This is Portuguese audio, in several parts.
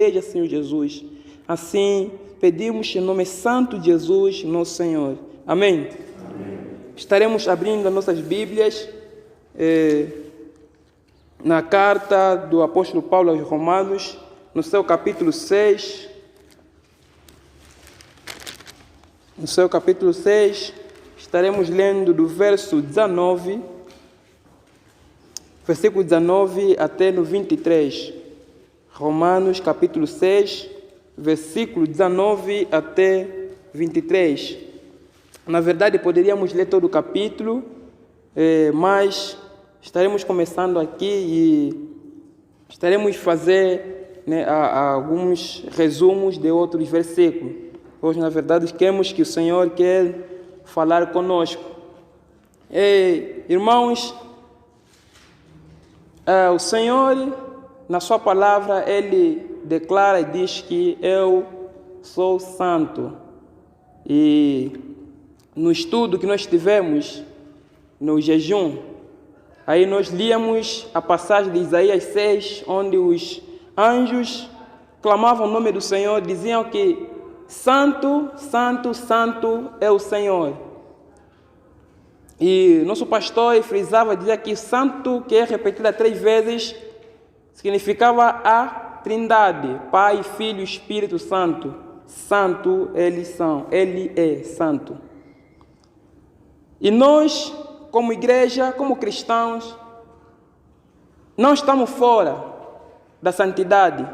Seja, Senhor Jesus. Assim, pedimos em nome santo de Jesus, nosso Senhor. Amém. Amém. Estaremos abrindo as nossas Bíblias na carta do apóstolo Paulo aos Romanos, no seu capítulo 6. No seu capítulo 6, estaremos lendo do verso 19, versículo 19 até no 23. Romanos capítulo 6, versículo 19 até 23. Na verdade, poderíamos ler todo o capítulo, mas estaremos começando aqui e estaremos fazer alguns resumos de outros versículos. Hoje, na verdade, queremos que o Senhor quer falar conosco. Irmãos, o Senhor, na sua palavra, Ele declara e diz que eu sou santo. E no estudo que nós tivemos, no jejum, aí nós líamos a passagem de Isaías 6, onde os anjos clamavam o nome do Senhor, diziam que Santo, Santo, Santo é o Senhor. E nosso pastor frisava, dizia que santo, que é repetido 3 vezes, significava a Trindade, Pai, Filho e Espírito Santo. Santo eles são, Ele é santo. E nós, como igreja, como cristãos, não estamos fora da santidade,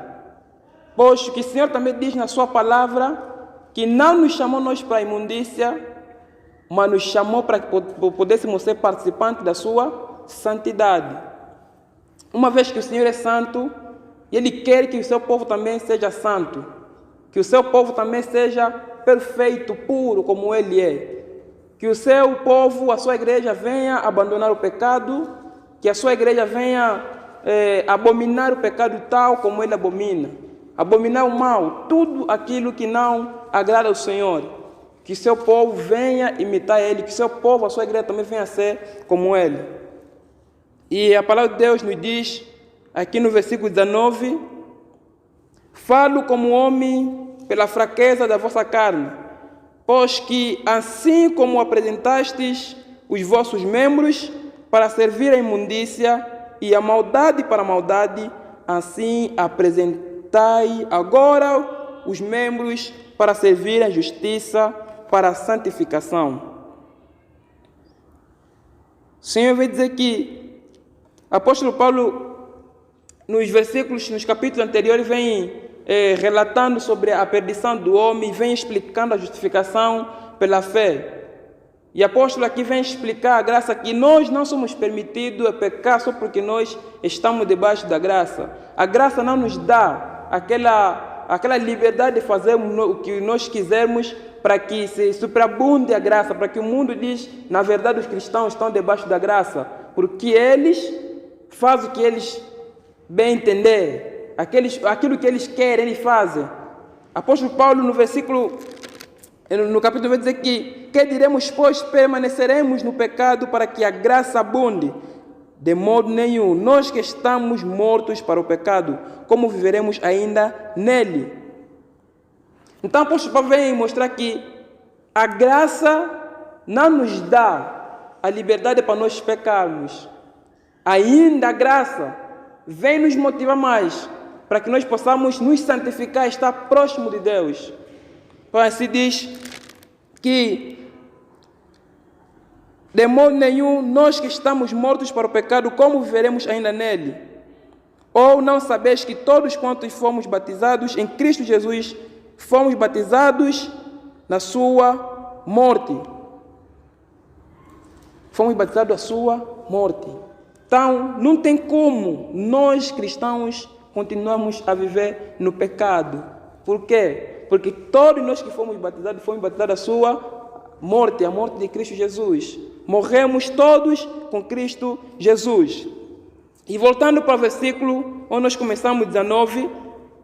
pois que o Senhor também diz na sua palavra que não nos chamou nós para a imundícia, mas nos chamou para que pudéssemos ser participantes da sua santidade. Uma vez que o Senhor é santo, Ele quer que o seu povo também seja santo, que o seu povo também seja perfeito, puro, como Ele é. Que o seu povo, a sua igreja, venha abandonar o pecado, que a sua igreja venha abominar o pecado tal como Ele abomina. Abominar o mal, tudo aquilo que não agrada ao Senhor. Que seu povo venha imitar Ele, que seu povo, a sua igreja também venha ser como Ele. E a palavra de Deus nos diz, aqui no versículo 19, falo como homem pela fraqueza da vossa carne, pois que assim como apresentastes os vossos membros para servir a imundícia e a maldade para a maldade, assim apresentai agora os membros para servir a justiça, para a santificação. O Senhor vai dizer que o apóstolo Paulo, nos capítulos anteriores, vem relatando sobre a perdição do homem, vem explicando a justificação pela fé. E o apóstolo aqui vem explicar a graça que nós não somos permitidos a pecar só porque nós estamos debaixo da graça. A graça não nos dá aquela liberdade de fazer o que nós quisermos para que se superabunde a graça, para que o mundo diz, na verdade os cristãos estão debaixo da graça, porque eles fazem o que eles bem entender, aquilo que eles querem, eles fazem. Apóstolo Paulo no capítulo vai dizer que diremos, pois permaneceremos no pecado para que a graça abunde? De modo nenhum, nós que estamos mortos para o pecado, como viveremos ainda nele? Então o apóstolo Paulo vem mostrar que a graça não nos dá a liberdade para nós pecarmos. Ainda a graça vem nos motivar mais, para que nós possamos nos santificar, estar próximo de Deus. Então assim diz que de modo nenhum, nós que estamos mortos para o pecado, como viveremos ainda nele? Ou não sabeis que todos quantos fomos batizados em Cristo Jesus, fomos batizados na sua morte? Fomos batizados na sua morte. Então, não tem como nós cristãos continuarmos a viver no pecado. Por quê? Porque todos nós que fomos batizados à sua morte, a morte de Cristo Jesus. Morremos todos com Cristo Jesus. E voltando para o versículo onde nós começamos, 19,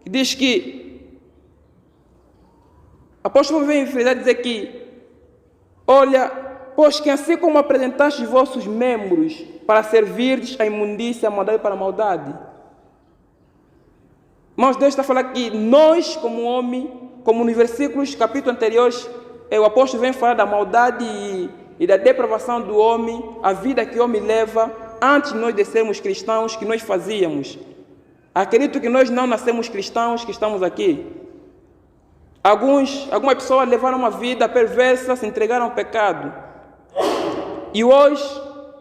diz que o apóstolo vem frisar dizer que, olha, pois que assim como apresentaste os vossos membros para servirdes a imundícia, a maldade para a maldade. Irmãos, Deus está falando que nós, como homem, como nos versículos, capítulos anteriores, o apóstolo vem falar da maldade e da depravação do homem, a vida que o homem leva, antes de nós de sermos cristãos, que nós fazíamos. Acredito que nós não nascemos cristãos, que estamos aqui. Algumas pessoas levaram uma vida perversa, se entregaram ao pecado. E hoje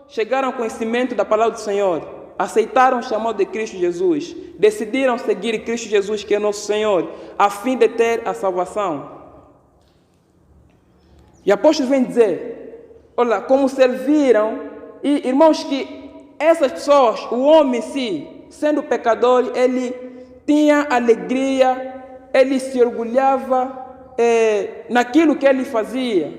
chegaram ao conhecimento da palavra do Senhor. Aceitaram o chamado de Cristo Jesus. Decidiram seguir Cristo Jesus, que é nosso Senhor, a fim de ter a salvação. E o apóstolo vem dizer, olha, como serviram. E irmãos, que essas pessoas, o homem em si, sendo pecador, ele tinha alegria, ele se orgulhava naquilo que ele fazia.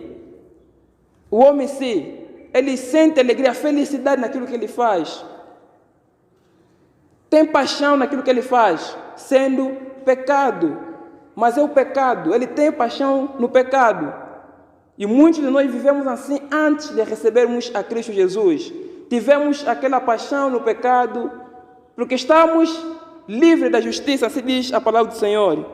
O homem em si, ele sente alegria, felicidade naquilo que ele faz. Tem paixão naquilo que ele faz, sendo pecado. Mas é o pecado, ele tem paixão no pecado. E muitos de nós vivemos assim antes de recebermos a Cristo Jesus. Tivemos aquela paixão no pecado, porque estamos livres da justiça, assim diz a palavra do Senhor.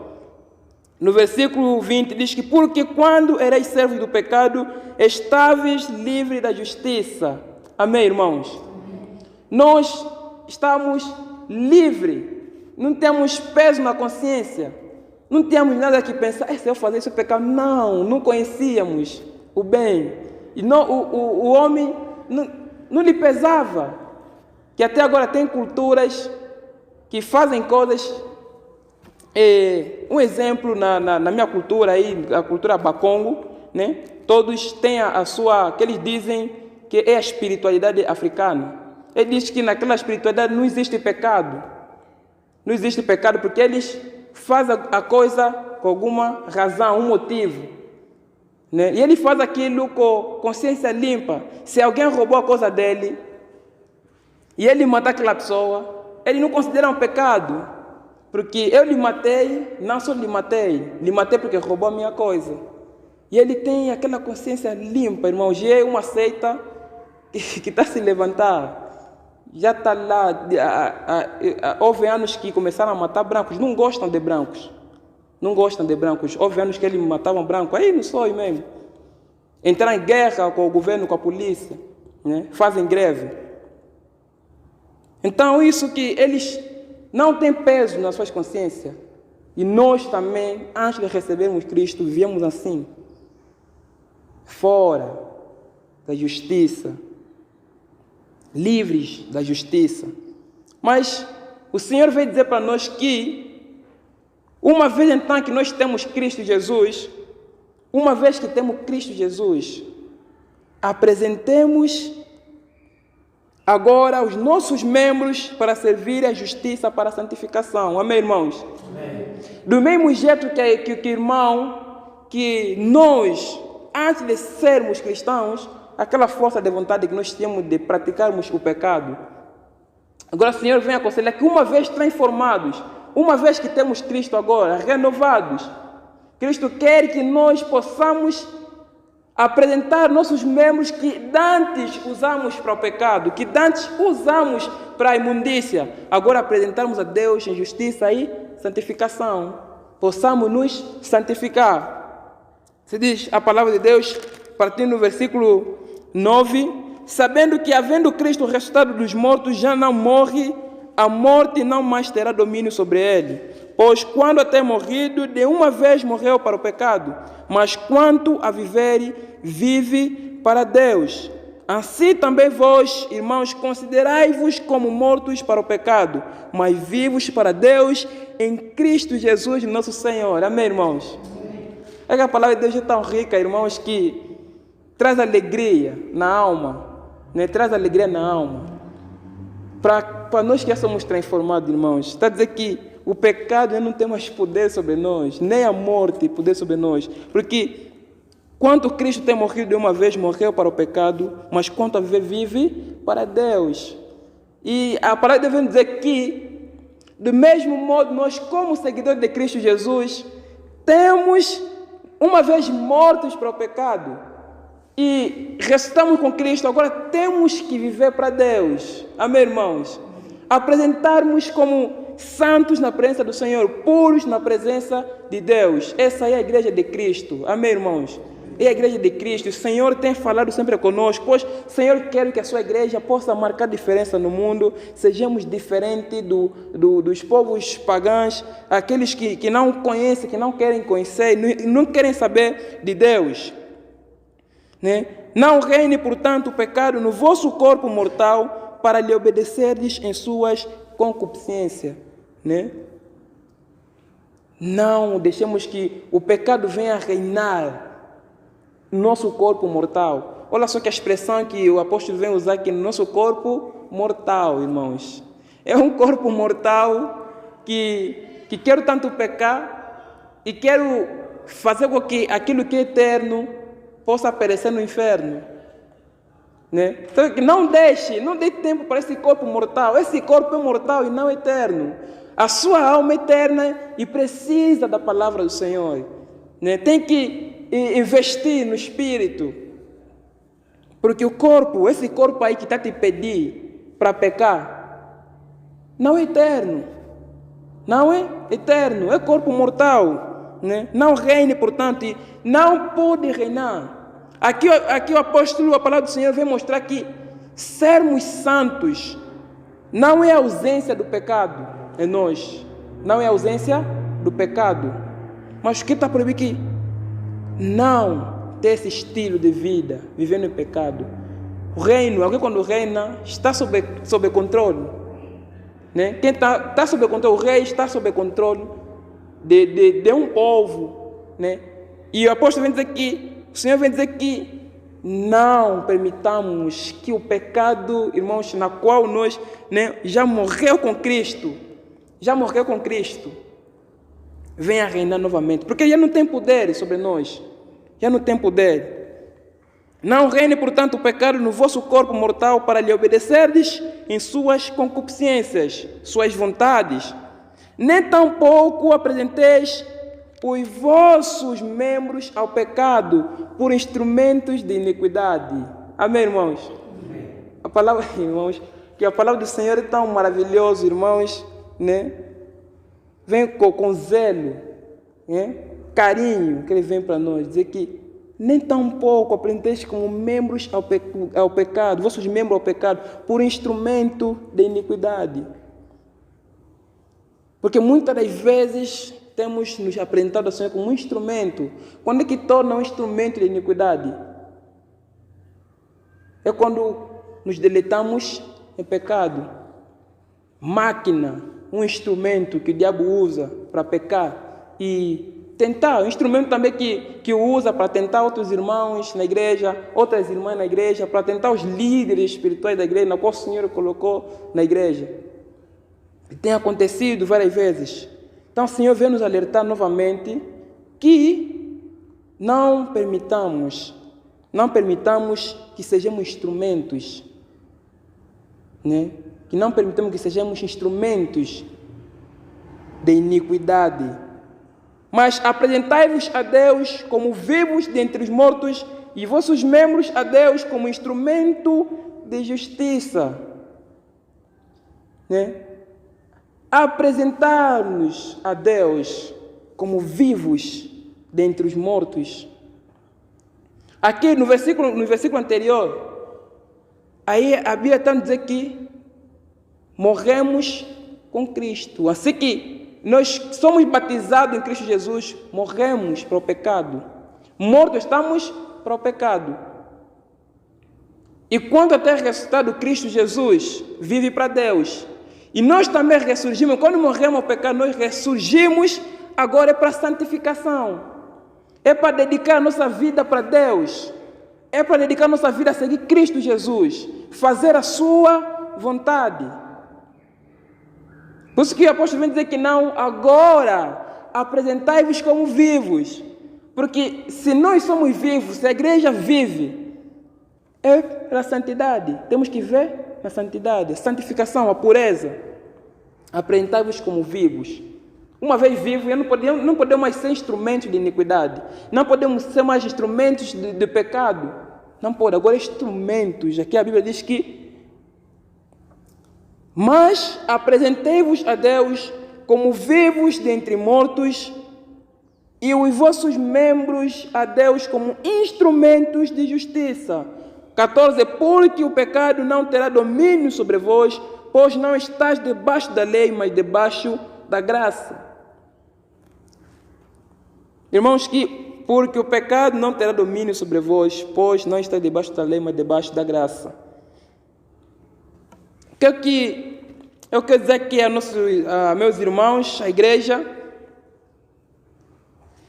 No versículo 20 diz que porque quando erais servos do pecado, estáveis livres da justiça. Amém, irmãos? Nós estamos livres, não temos peso na consciência, não temos nada que pensar, se eu fazer esse pecado, não conhecíamos o bem. E não, o homem não lhe pesava, que até agora tem culturas que fazem coisas. Um exemplo na minha cultura, aí, a cultura Bakongo, né? Todos têm a sua, que eles dizem que é a espiritualidade africana. Ele diz que naquela espiritualidade não existe pecado. Não existe pecado porque eles fazem a coisa com alguma razão, um motivo. Né? E ele faz aquilo com consciência limpa. Se alguém roubou a coisa dele e ele matar aquela pessoa, ele não considera um pecado. Porque eu lhe matei, não só lhe matei porque roubou a minha coisa. E ele tem aquela consciência limpa, irmãos. E é uma seita que está a se levantar. Já está lá, houve anos que começaram a matar brancos, não gostam de brancos. Houve anos que eles matavam brancos, aí no sonho mesmo. Entraram em guerra com o governo, com a polícia, né? Fazem greve. Então isso que eles não têm peso nas suas consciências. E nós também, antes de recebermos Cristo, vivíamos assim. Fora da justiça. Livres da justiça. Mas o Senhor veio dizer para nós que, uma vez então que nós temos Cristo Jesus, uma vez que temos Cristo Jesus, apresentemos agora os nossos membros para servir a justiça para a santificação. Amém, irmãos? Amém. Do mesmo jeito que irmão, que nós, antes de sermos cristãos, aquela força de vontade que nós tínhamos de praticarmos o pecado. Agora o Senhor vem aconselhar que uma vez transformados, uma vez que temos Cristo agora, renovados, Cristo quer que nós possamos apresentar nossos membros que dantes usamos para o pecado, que dantes usamos para a imundícia, agora apresentarmos a Deus em justiça e santificação. Possamos nos santificar. Se diz a palavra de Deus, partindo no versículo 9, sabendo que havendo Cristo ressuscitado dos mortos, já não morre, a morte não mais terá domínio sobre ele. Pois quando até morrido, de uma vez morreu para o pecado, mas quanto a viver, vive para Deus. Assim também vós, irmãos, considerai-vos como mortos para o pecado, mas vivos para Deus em Cristo Jesus, nosso Senhor. Amém, irmãos? É que a palavra de Deus é tão rica, irmãos, que traz alegria na alma, né? Traz alegria na alma. Para nós que já somos transformados, irmãos, está a dizer que o pecado não tem mais poder sobre nós, nem a morte poder sobre nós. Porque quanto Cristo tem morrido de uma vez, morreu para o pecado, mas quanto a viver, vive para Deus. E a palavra deve dizer que, do mesmo modo, nós como seguidores de Cristo Jesus, temos, uma vez mortos para o pecado, e ressuscitamos com Cristo, agora temos que viver para Deus. Amém, irmãos? Apresentarmos como santos na presença do Senhor, puros na presença de Deus. Essa é a igreja de Cristo. Amém, irmãos? É a igreja de Cristo. O Senhor tem falado sempre conosco, pois o Senhor quer que a sua igreja possa marcar diferença no mundo, sejamos diferentes dos povos pagãos, aqueles que não conhecem, que não querem conhecer, não querem saber de Deus. Né? Não reine, portanto, o pecado no vosso corpo mortal, para lhe obedecerdes em suas concupiscências. Né? Não deixemos que o pecado venha reinar no nosso corpo mortal. Olha só que a expressão que o apóstolo vem usar aqui, no nosso corpo mortal, irmãos. É um corpo mortal que quero tanto pecar e quero fazer com que aquilo que é eterno possa perecer no inferno. Né? Então, não dê tempo para esse corpo mortal. Esse corpo é mortal e não é eterno. A sua alma é eterna e precisa da palavra do Senhor. Né? Tem que investir no espírito, porque esse corpo aí que está te pedir para pecar, não é eterno, é corpo mortal, né? Não reine, portanto, e não pode reinar. Aqui o apóstolo, a palavra do Senhor vem mostrar que sermos santos não é a ausência do pecado em nós, não é a ausência do pecado, mas o que está proibido aqui? Não ter esse estilo de vida, vivendo em pecado. O reino, alguém quando reina, está sob controle. Né? Quem está sob controle, o rei está sob controle de um povo. Né? E o apóstolo vem dizer que, o Senhor vem dizer que não permitamos que o pecado, irmãos, na qual nós, né, já morreu com Cristo, venha reinar novamente, porque já não tem poder sobre nós, já não tem poder. Não reine, portanto, o pecado no vosso corpo mortal, para lhe obedecerdes em suas concupiscências, suas vontades. Nem tampouco apresenteis os vossos membros ao pecado por instrumentos de iniquidade. Amém, irmãos? Amém. A palavra, irmãos, que a palavra do Senhor é tão maravilhosa, irmãos, né? Vem com zelo, né? Carinho que ele vem para nós, dizer que nem tão pouco aprendeis como membros ao pecado, vossos membros ao pecado, por instrumento de iniquidade. Porque muitas das vezes temos nos apresentado ao Senhor como um instrumento. Quando é que torna um instrumento de iniquidade? É quando nos deleitamos em pecado. Máquina, um instrumento que o diabo usa para pecar e tentar, um instrumento também que usa para tentar outros irmãos na igreja, outras irmãs na igreja, para tentar os líderes espirituais da igreja, na qual o Senhor colocou na igreja. E tem acontecido várias vezes. Então o Senhor vem nos alertar novamente que não permitamos que sejamos instrumentos, né? Que não permitamos que sejamos instrumentos de iniquidade, mas apresentai-vos a Deus como vivos dentre os mortos e vossos membros a Deus como instrumento de justiça. Né? Apresentar-nos a Deus como vivos dentre os mortos. Aqui no versículo anterior, aí a Bíblia está a dizer que morremos com Cristo. Assim que nós somos batizados em Cristo Jesus, morremos para o pecado. Mortos estamos para o pecado. E quando até ressuscitado Cristo Jesus, vive para Deus. E nós também ressurgimos. Quando morremos ao pecado, nós ressurgimos. Agora é para a santificação. É para dedicar a nossa vida para Deus. É para dedicar a nossa vida a seguir Cristo Jesus. Fazer a sua vontade. Por isso que o apóstolo vem dizer que não, agora apresentai-vos como vivos. Porque se nós somos vivos, se a igreja vive, é pela santidade. Temos que ver na santidade, a santificação, a pureza. Apresentai-vos como vivos. Uma vez vivo, não podemos mais ser instrumentos de iniquidade. Não podemos ser mais instrumentos de pecado. Não pode. Agora, instrumentos. Aqui a Bíblia diz que Mas apresentei-vos a Deus como vivos dentre mortos, e os vossos membros a Deus como instrumentos de justiça. 14. Porque o pecado não terá domínio sobre vós, pois não estás debaixo da lei, mas debaixo da graça. Irmãos, porque o pecado não terá domínio sobre vós, pois não está debaixo da lei, mas debaixo da graça. O que eu quero dizer aqui a meus irmãos, a igreja,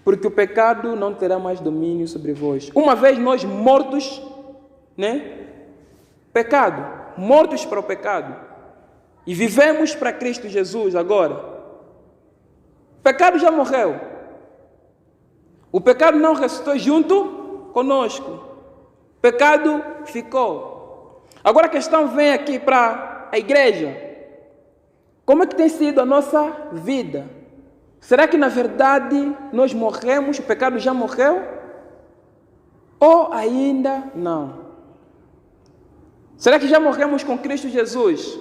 porque o pecado não terá mais domínio sobre vós. Uma vez nós mortos, pecado, mortos para o pecado, e vivemos para Cristo Jesus agora. O pecado já morreu. O pecado não ressuscitou junto conosco. O pecado ficou. Agora a questão vem aqui para a igreja. Como é que tem sido a nossa vida? Será que na verdade nós morremos, o pecado já morreu? Ou ainda não? Será que já morremos com Cristo Jesus?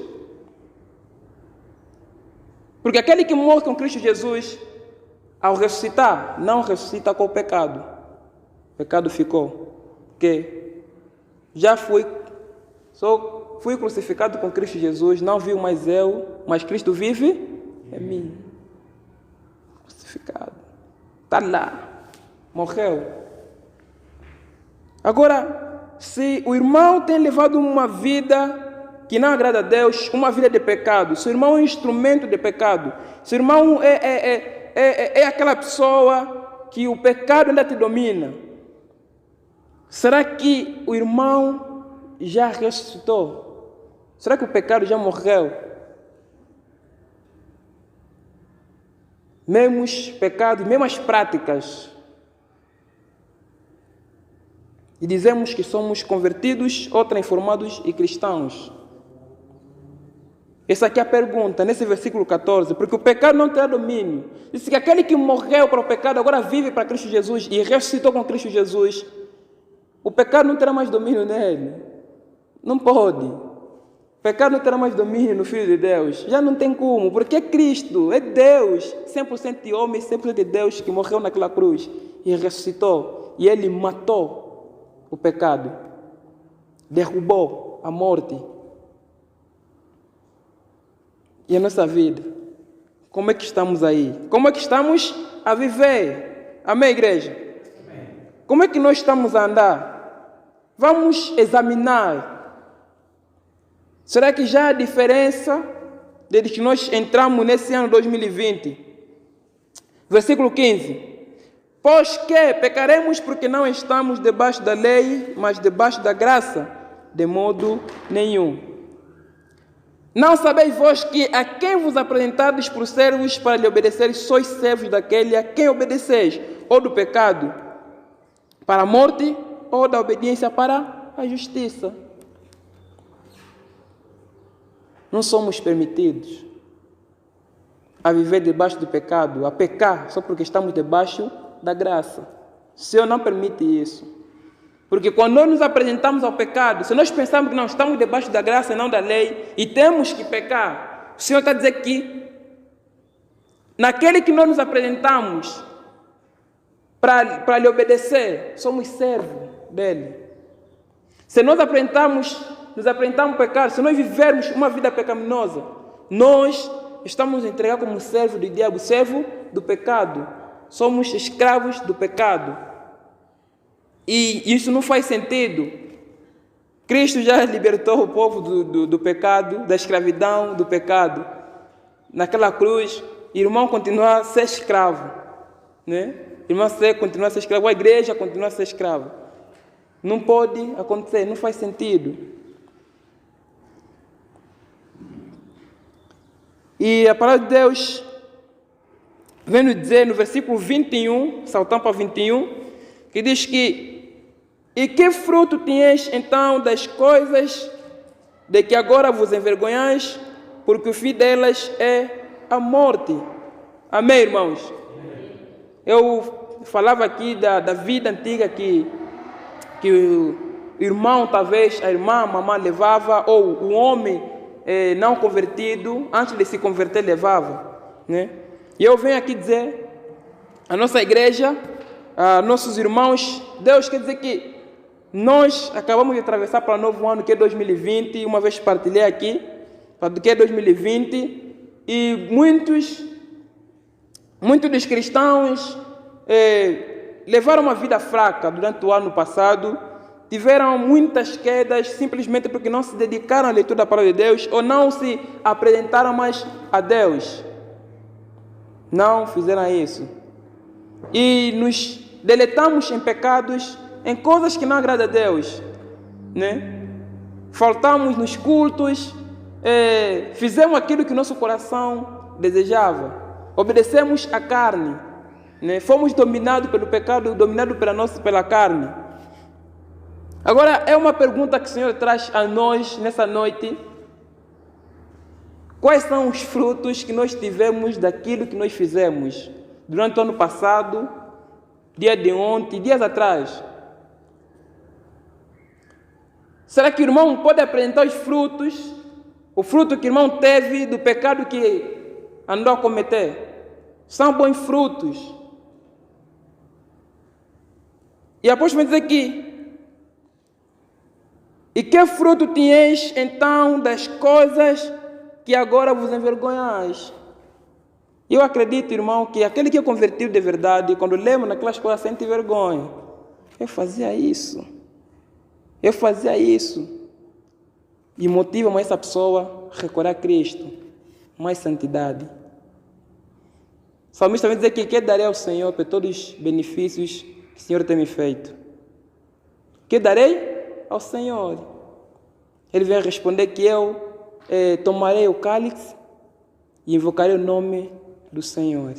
Porque aquele que morre com Cristo Jesus, ao ressuscitar, não ressuscita com o pecado. O pecado ficou. Porque já fui crucificado com Cristo Jesus, não vivo mais eu, mas Cristo vive em mim. Crucificado. Está lá. Morreu. Agora, se o irmão tem levado uma vida que não agrada a Deus, uma vida de pecado, se o irmão é um instrumento de pecado, se o irmão é aquela pessoa que o pecado ainda te domina, será que o irmão já ressuscitou? Será que o pecado já morreu? Mesmos pecados, mesmas práticas. E dizemos que somos convertidos ou transformados e cristãos. Essa aqui é a pergunta, nesse versículo 14. Porque o pecado não terá domínio. Diz que aquele que morreu para o pecado agora vive para Cristo Jesus e ressuscitou com Cristo Jesus. O pecado não terá mais domínio nele. Não pode. O pecado não terá mais domínio no Filho de Deus. Já não tem como, porque é Cristo, é Deus, 100% de homem, 100% de Deus, que morreu naquela cruz e ressuscitou. E Ele matou o pecado, derrubou a morte. E a nossa vida? Como é que estamos aí? Como é que estamos a viver? Amém, igreja? Amém. Como é que nós estamos a andar? Vamos examinar. Será que já há diferença desde que nós entramos nesse ano 2020? Versículo 15. Pois que pecaremos porque não estamos debaixo da lei, mas debaixo da graça? De modo nenhum. Não sabeis vós que a quem vos apresentades por servos para lhe obedecer, sois servos daquele a quem obedeceis, ou do pecado para a morte, ou da obediência para a justiça. Não somos permitidos a viver debaixo do pecado, a pecar só porque estamos debaixo da graça. O Senhor não permite isso. Porque quando nós nos apresentamos ao pecado, se nós pensamos que não estamos debaixo da graça e não da lei, e temos que pecar, o Senhor está dizendo que naquele que nós nos apresentamos para lhe obedecer, somos servos dele. Se nós nos apresentamos pecado, se nós vivermos uma vida pecaminosa, nós estamos entregados como servo do diabo, servo do pecado. Somos escravos do pecado. E isso não faz sentido. Cristo já libertou o povo do pecado, da escravidão, do pecado. Naquela cruz, irmão continua a ser escravo. Irmão continua a ser escravo, a igreja continua a ser escrava. Não pode acontecer, não faz sentido. E a palavra de Deus vem nos dizer no versículo 21, saltando para 21, que diz que: e que fruto tinhais então das coisas de que agora vos envergonhais, porque o fim delas é a morte. Amém, irmãos? Amém. Eu falava aqui da vida antiga que o irmão, talvez, a irmã, a mamãe levava, ou o homem não convertido, antes de se converter, levava. Né? E eu venho aqui dizer, a nossa igreja, a nossos irmãos, Deus quer dizer que nós acabamos de atravessar para o novo ano, que é 2020, uma vez partilhei aqui, para que é 2020, e muitos dos cristãos levaram uma vida fraca durante o ano passado, tiveram muitas quedas simplesmente porque não se dedicaram à leitura da palavra de Deus ou não se apresentaram mais a Deus. Não fizeram isso. E nos deletamos em pecados, em coisas que não agradam a Deus. Né? Faltamos nos cultos, fizemos aquilo que nosso coração desejava. Obedecemos à carne. Né? Fomos dominados pelo pecado, dominados pela carne. Agora, é uma pergunta que o Senhor traz a nós nessa noite. Quais são os frutos que nós tivemos daquilo que nós fizemos durante o ano passado, dia de ontem, dias atrás? Será que o irmão pode apresentar os frutos, o fruto que o irmão teve do pecado que andou a cometer? São bons frutos. E após me dizer que e que fruto tinhais então das coisas que agora vos envergonhais? Eu acredito, irmão, que aquele que é convertido de verdade, quando lembra naquelas coisas, sente vergonha. Eu fazia isso. E motiva mais essa pessoa a recorrer a Cristo. Mais santidade. O salmista vai dizer que darei ao Senhor por todos os benefícios que o Senhor tem me feito. Que darei ao Senhor. Ele vai responder que eu tomarei o cálice e invocarei o nome do Senhor.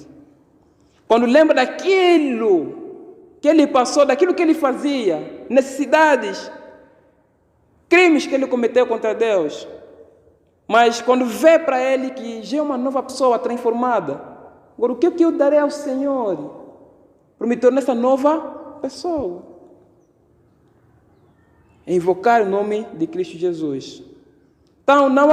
Quando lembra daquilo que ele passou, daquilo que ele fazia, necessidades, crimes que ele cometeu contra Deus, mas quando vê para ele que já é uma nova pessoa transformada, agora o que eu darei ao Senhor para me tornar essa nova pessoa? É invocar o nome de Cristo Jesus. Então, não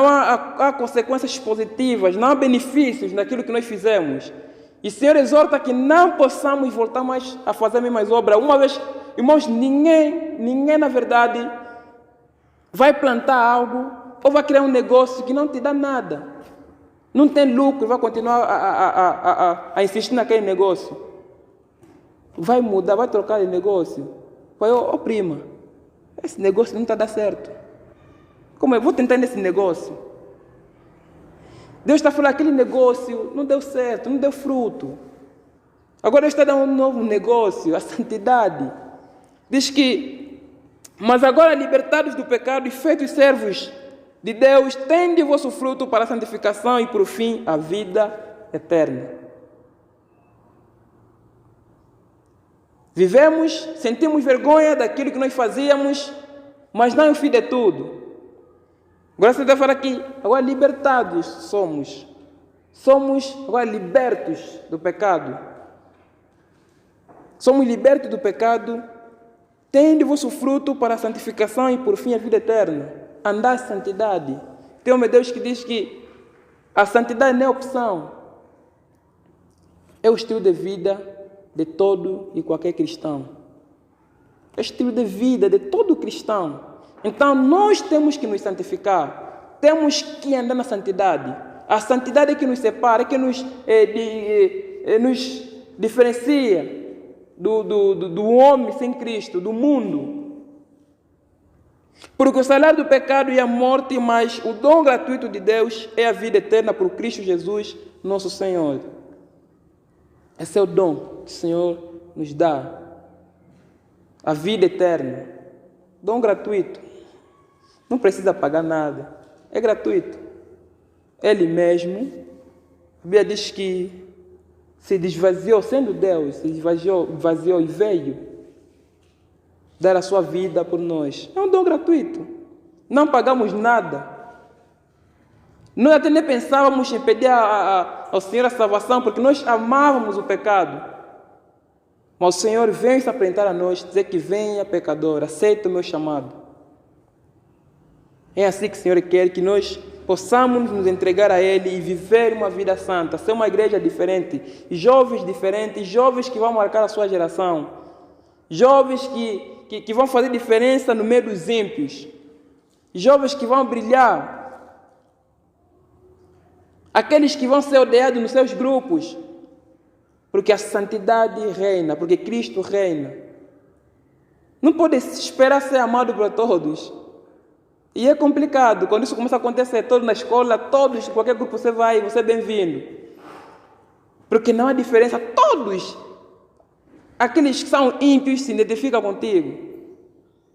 há consequências positivas, não há benefícios naquilo que nós fizemos. E o Senhor exorta que não possamos voltar mais a fazer a mesma obra. Uma vez, irmãos, ninguém na verdade vai plantar algo ou vai criar um negócio que não te dá nada. Não tem lucro, vai continuar a insistir naquele negócio. Vai mudar, vai trocar de negócio. Ô prima, esse negócio não está dando certo. Como eu vou tentar nesse negócio? Deus está falando, aquele negócio não deu certo, não deu fruto. Agora Deus está dando um novo negócio, a santidade. Diz que, mas agora libertados do pecado e feitos servos de Deus, tende o vosso fruto para a santificação e por fim a vida eterna. Vivemos, sentimos vergonha daquilo que nós fazíamos, mas não é o fim de tudo. Agora você vai falar aqui, agora libertados somos. Somos agora libertos do pecado. Somos libertos do pecado, tende o vosso fruto para a santificação e por fim a vida eterna. Andar em santidade. Tem um Deus que diz que a santidade não é opção. É o estilo de vida de todo e qualquer cristão. É o estilo de vida de todo cristão. Então nós temos que nos santificar. Temos que andar na santidade. A santidade é que nos separa, é que nos diferencia do homem sem Cristo, do mundo. Porque o salário do pecado é a morte, mas o dom gratuito de Deus é a vida eterna por Cristo Jesus, nosso Senhor. Esse é o dom que o Senhor nos dá. A vida eterna. Dom gratuito. Não precisa pagar nada. É gratuito. Ele mesmo, a Bíblia diz que se desvaziou, sendo Deus, se esvaziou e veio dar a sua vida por nós. É um dom gratuito. Não pagamos nada. Nós até nem pensávamos em pedir ao Senhor a salvação, porque nós amávamos o pecado. Mas o Senhor vem se apresentar a nós, dizer que venha pecador, aceita o meu chamado. É assim que o Senhor quer que nós possamos nos entregar a Ele e viver uma vida santa, ser uma igreja diferente, jovens diferentes, jovens que vão marcar a sua geração, jovens que vão fazer diferença no meio dos ímpios, jovens que vão brilhar, aqueles que vão ser odiados nos seus grupos, porque a santidade reina, porque Cristo reina. Não pode esperar ser amado por todos. E é complicado, quando isso começa a acontecer, todos na escola, todos, qualquer grupo você vai, você é bem-vindo. Porque não há diferença, todos, aqueles que são ímpios se identificam contigo.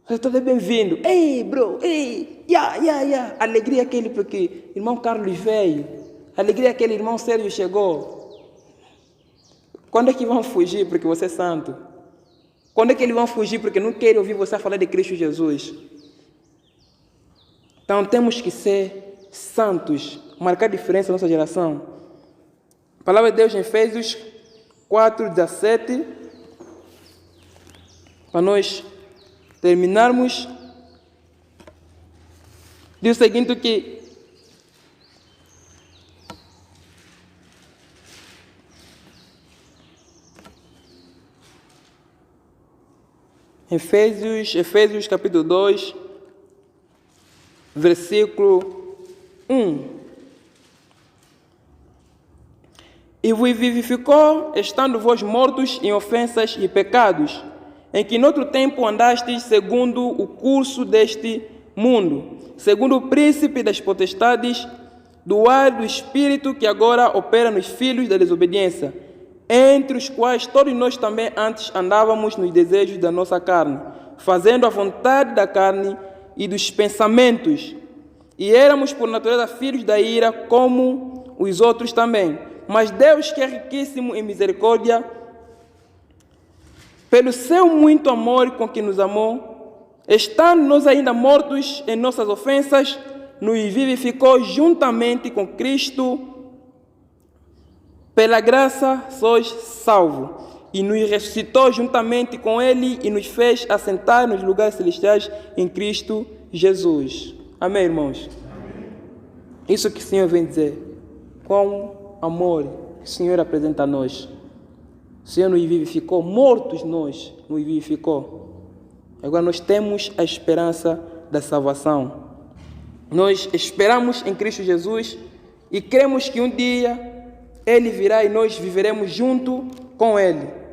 Você todo é bem-vindo. Ei, bro, ei, ya. Alegria aquele porque irmão Carlos veio. Alegria aquele irmão Sérgio chegou. Quando é que vão fugir porque você é santo? Quando é que eles vão fugir porque não querem ouvir você falar de Cristo Jesus? Então temos que ser santos, marcar diferença na nossa geração. A palavra de Deus em Efésios 4:17, para nós terminarmos, diz o seguinte que Efésios capítulo 2, versículo 1. E vos vivificou, estando vós mortos em ofensas e pecados, em que noutro tempo andastes segundo o curso deste mundo, segundo o príncipe das potestades, do ar do Espírito que agora opera nos filhos da desobediência, entre os quais todos nós também antes andávamos nos desejos da nossa carne, fazendo a vontade da carne e dos pensamentos, e éramos por natureza filhos da ira, como os outros também. Mas Deus, que é riquíssimo em misericórdia, pelo seu muito amor com que nos amou, estando nós ainda mortos em nossas ofensas, nos vivificou juntamente com Cristo. Pela graça sois salvos, e nos ressuscitou juntamente com Ele e nos fez assentar nos lugares celestiais em Cristo Jesus. Amém, irmãos? Amém. Isso que o Senhor vem dizer, com amor que o Senhor apresenta a nós. O Senhor nos vivificou, mortos nós, nos vivificou. Agora nós temos a esperança da salvação. Nós esperamos em Cristo Jesus e cremos que um dia Ele virá e nós viveremos junto com Ele.